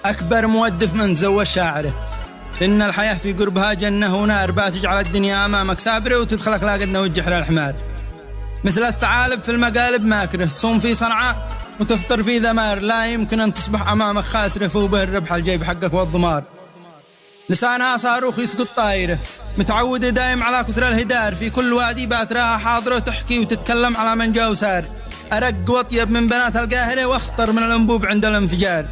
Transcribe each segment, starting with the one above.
أكبر مودف من تزوج شاعره، إن الحياة في قربها جنة ونار، بتجعل الدنيا أمامك سابرة وتدخلك لا قد نوجح الحمار. مثل الثعالب في المقالب ماكره، تصوم في صنعاء وتفطر في ذمار، لا يمكن أن تصبح أمامك خاسرة فوبه الربح الجيب حقك والضمار. لسانها صاروخ يسقط طايره، متعودة دايم على كثر الهدار، في كل وادي باتراها حاضرة تحكي وتتكلم على من جا وسار، أرق وأطيب من بنات القاهرة واخطر من الأنبوب عند الانفجار.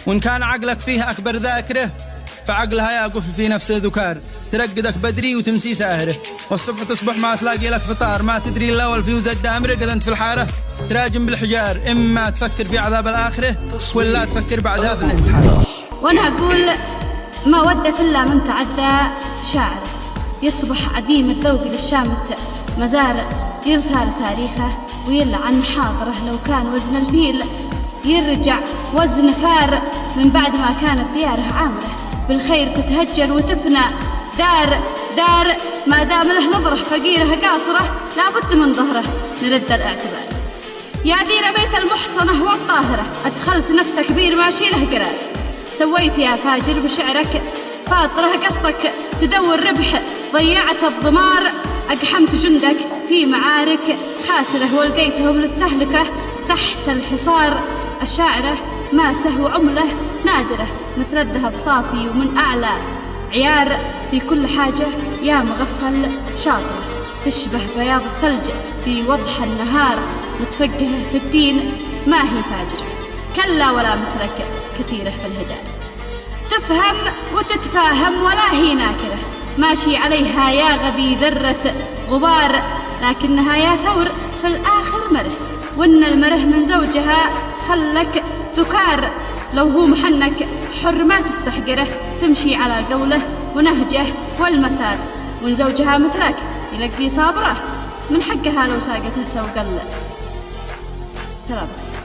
وإن كان عقلك فيها أكبر ذاكرة فعقلها يقف في نفسه ذكار، ترقدك بدري وتمسي ساهرة، والصبح تصبح ما تلاقي لك فطار، ما تدري إلا والفيوز الدامرة قد أنت في الحارة تراجم بالحجار، إما تفكر في عذاب الآخرة ولا تفكر بعدها في الانتحار. وأنا أقول ما ودك إلا من تعدى شاعر، يصبح عديم الذوق للشامت مزار، يرثى لتاريخه ويلعن حاضره، لو كان وزن الفيل يرجع وزن فار، من بعد ما كانت دياره عامرة بالخير تتهجر وتفنى دار دار، ما دام له نظره فقيره قاصره لابد من ظهره نرد الاعتبار. يا دير بيت المحصنه والطاهره، ادخلت نفسك كبير ماشي له قرار، سويت يا فاجر بشعرك فاطره قصدك تدور ربح، ضيعت الضمار، اقحمت جندك في معارك خاسره ولقيتهم للتهلكه تحت الحصار. الشاعره ما سهو عمله نادره، مثل الذهب صافي ومن اعلى عيار، في كل حاجه يا مغفل شاطره، تشبه بياض الثلج في وضح النهار، متفقهه في الدين ما هي فاجره، كلا ولا مثلك كثيره في الهدى، تفهم وتتفاهم ولا هي ناكره، ماشي عليها يا غبي ذره غبار، لكنها يا ثور في الاخر مره، وان المره من زوجها خلك ذكار، لو هو محنك حر ما تستحقره، تمشي على قوله ونهجه والمسار، وان زوجها مثلك يلقي صابره من حقها لو ساقته سوق سلامتك.